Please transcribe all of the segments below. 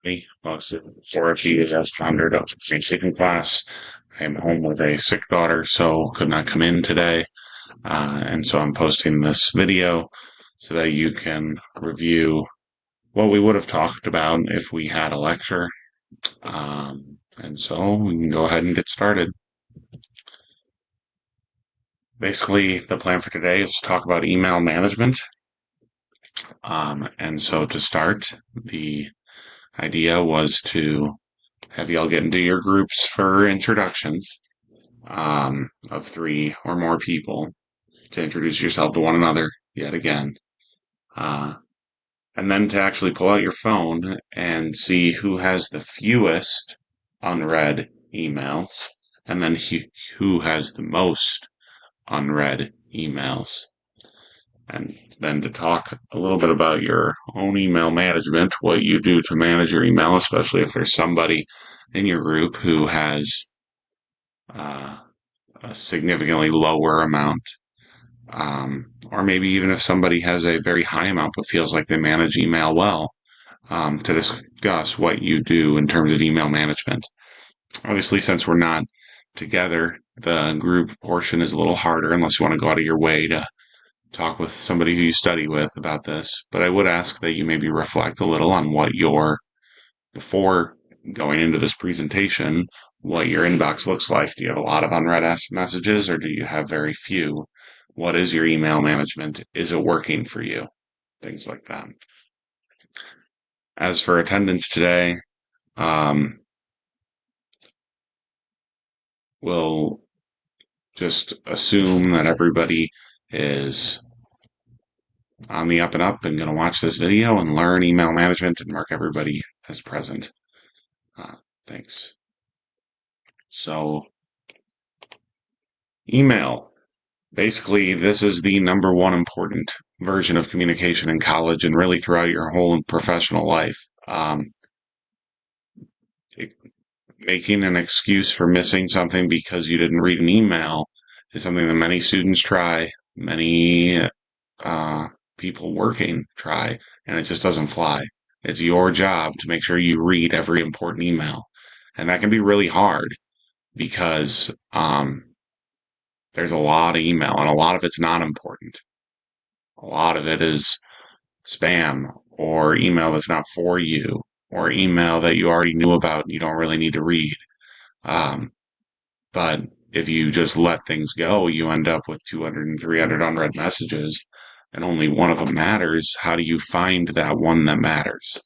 Me, most for EAS founder of the second class. I am home with a sick daughter, so could not come in today. And so I'm posting this video so that you can review what we would have talked about if we had a lecture. And so we can go ahead and get started. Basically, the plan for today is to talk about email management. And so to start, the idea was to have y'all get into your groups for introductions of three or more people to introduce yourself to one another yet again. And then to actually pull out your phone and see who has the fewest unread emails, and then who has the most unread emails. And then to talk a little bit about your own email management, what you do to manage your email, especially if there's somebody in your group who has uh, a significantly lower amount. Or maybe even if somebody has a very high amount but feels like they manage email well, to discuss what you do in terms of email management. Obviously, since we're not together, the group portion is a little harder unless you want to go out of your way to talk with somebody who you study with about this. But I would ask that you maybe reflect a little on before going into this presentation, what your inbox looks like. Do you have a lot of unread messages or do you have very few? What is your email management? Is it working for you? Things like that. As for attendance today, we'll just assume that everybody is on the up and up and going to watch this video and learn email management and mark everybody as present. Thanks. So, email. Basically, this is the number one important version of communication in college and really throughout your whole professional life. Making an excuse for missing something because you didn't read an email is something that many students try, many people working try, and it just doesn't fly. It's your job to make sure you read every important email. And that can be really hard because there's a lot of email and a lot of it's not important. A lot of it is spam or email that's not for you or email that you already knew about and you don't really need to read. But if you just let things go, you end up with 200 and 300 unread messages and only one of them matters. How do you find that one that matters?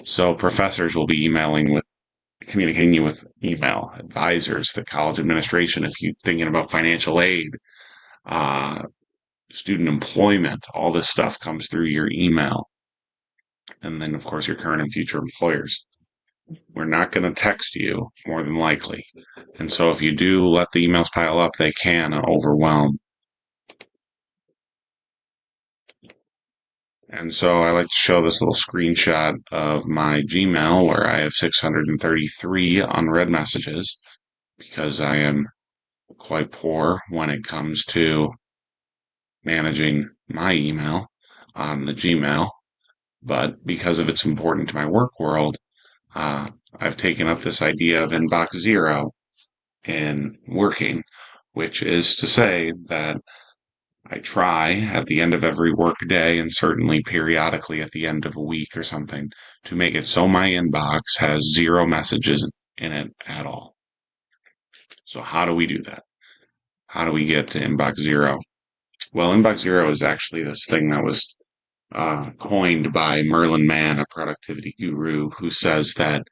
So professors will be communicating you with email, advisors, the college administration, if you're thinking about financial aid, student employment, all this stuff comes through your email. And then, of course, your current and future employers. We're not going to text you, more than likely. And so if you do let the emails pile up, they can overwhelm. And so I like to show this little screenshot of my Gmail where I have 633 unread messages because I am quite poor when it comes to managing my email on the Gmail. But because of it's important to my work world, I've taken up this idea of inbox zero in working, which is to say that I try at the end of every work day and certainly periodically at the end of a week or something to make it so my inbox has zero messages in it at all. So how do we do that? How do we get to inbox zero? Well, inbox zero is actually this thing that was coined by Merlin Mann, a productivity guru, who says that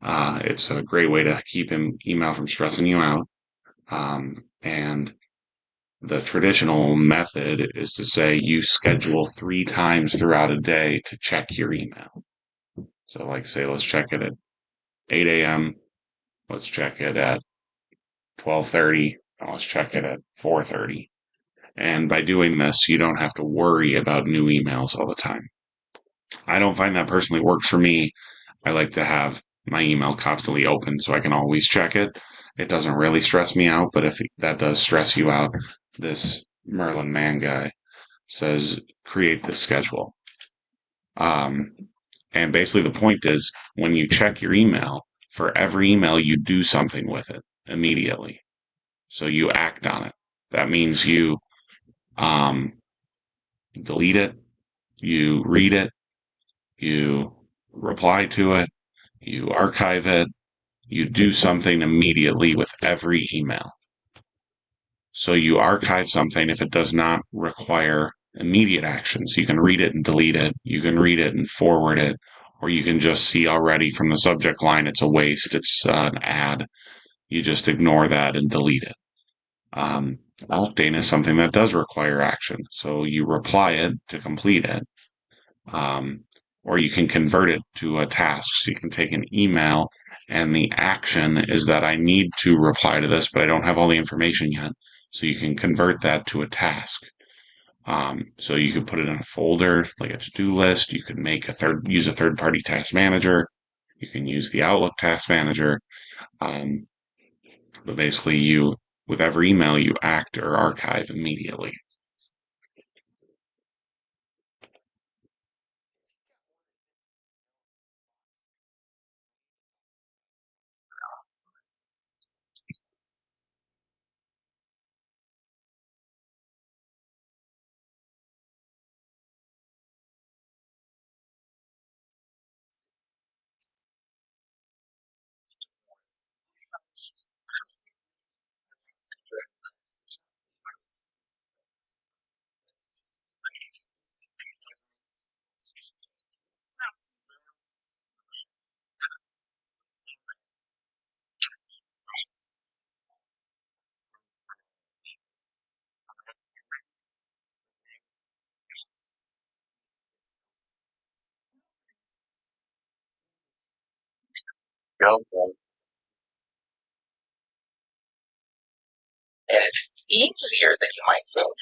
it's a great way to keep email from stressing you out. And the traditional method is to say you schedule 3 times throughout a day to check your email. So like say, let's check it at 8 a.m. Let's check it at 12:30. Let's check it at 4:30. And by doing this, you don't have to worry about new emails all the time. I don't find that personally works for me. I like to have my email constantly open so I can always check it. It doesn't really stress me out, but if that does stress you out, this Merlin Mann guy says create this schedule. And basically, the point is when you check your email, for every email, you do something with it immediately. So you act on it. That means you um, delete it, you read it, you reply to it, you archive it, you do something immediately with every email. So you archive something if it does not require immediate actions. You can read it and delete it. You can read it and forward it, or you can just see already from the subject line it's a waste. It's an ad. You just ignore that and delete it. Update is something that does require action. So you reply it to complete it. Um, or you can convert it to a task. So you can take an email and the action is that I need to reply to this, but I don't have all the information yet. So you can convert that to a task. So you could put it in a folder, like a to-do list. You could use a third-party task manager. You can use the Outlook task manager. Um, but basically with every email, you act or archive immediately. Go. And it's easier than you might think.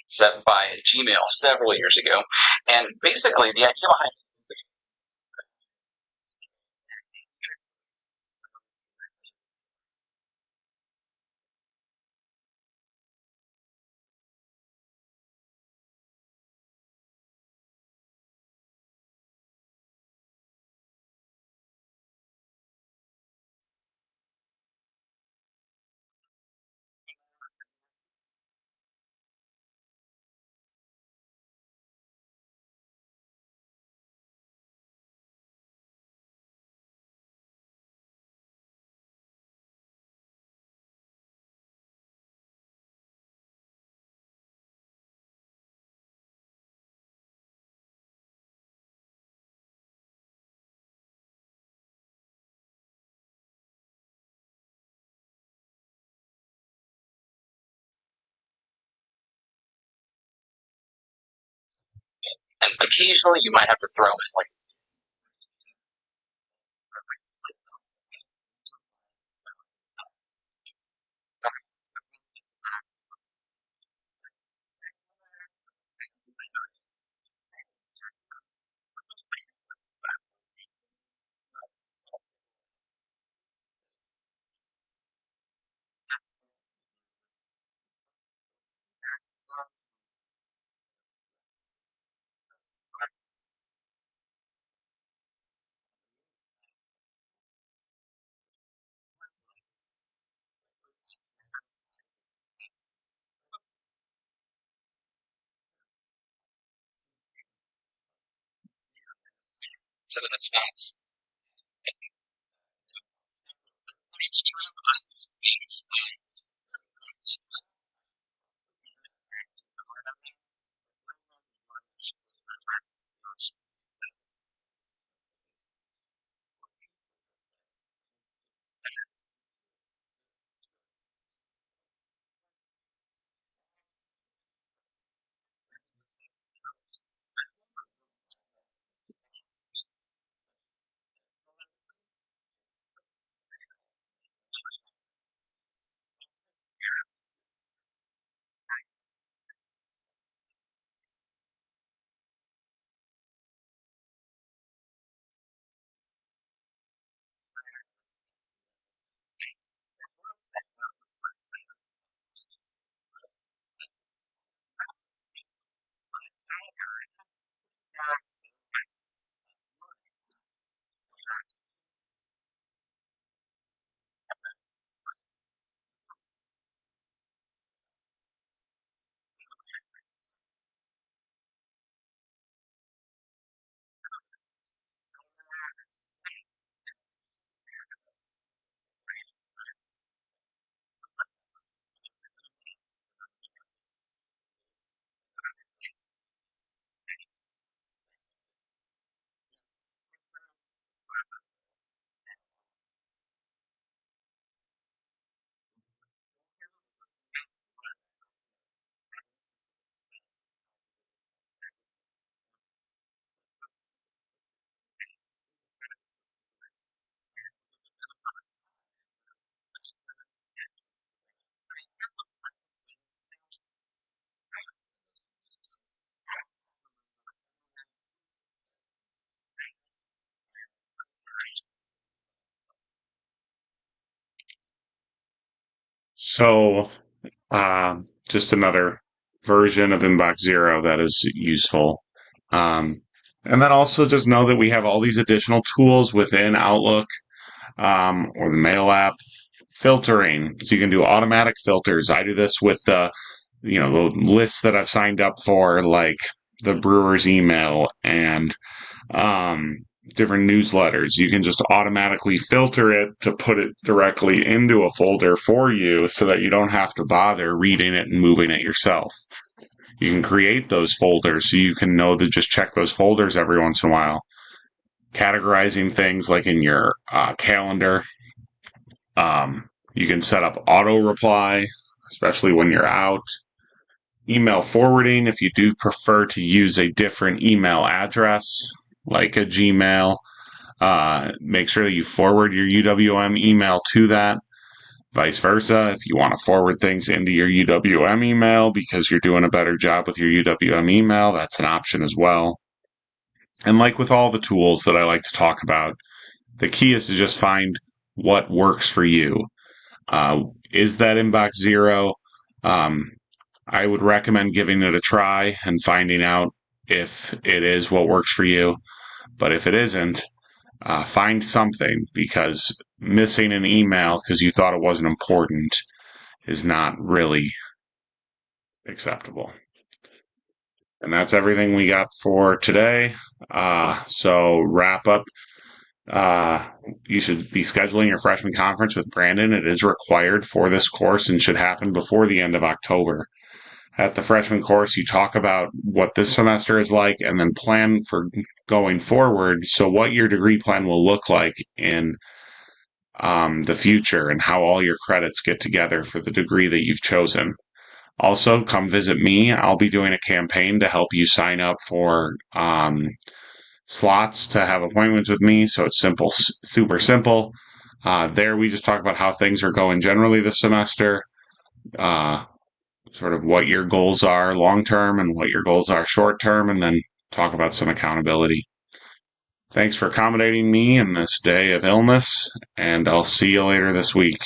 Set by Gmail several years ago. And basically, the idea behind and occasionally you might have to throw in like So, just another version of Inbox Zero that is useful. Um, and then also just know that we have all these additional tools within Outlook or the Mail app. Filtering, so you can do automatic filters. I do this with the lists that I've signed up for, like the brewer's email and um, different newsletters. You can just automatically filter it to put it directly into a folder for you so that you don't have to bother reading it and moving it yourself. You can create those folders so you can know to just check those folders every once in a while. Categorizing things like in your calendar. You can set up auto reply, especially when you're out. Email forwarding, if you do prefer to use a different email address, like a Gmail, make sure that you forward your UWM email to that. Vice versa, if you want to forward things into your UWM email because you're doing a better job with your UWM email, that's an option as well. And like with all the tools that I like to talk about, the key is to just find what works for you. Is that Inbox Zero? Um, I would recommend giving it a try and finding out if it is what works for you. But if it isn't, find something, because missing an email because you thought it wasn't important is not really acceptable. And that's everything we got for today. So wrap up. Uh, you should be scheduling your freshman conference with Brandon. It is required for this course and should happen before the end of October. At the freshman course, you talk about what this semester is like and then plan for going forward. So what your degree plan will look like in the future and how all your credits get together for the degree that you've chosen. Also, come visit me. I'll be doing a campaign to help you sign up for slots to have appointments with me. So it's simple, super simple. There, we just talk about how things are going generally this semester, sort of what your goals are long term and what your goals are short term, and then talk about some accountability. Thanks for accommodating me in this day of illness, and I'll see you later this week.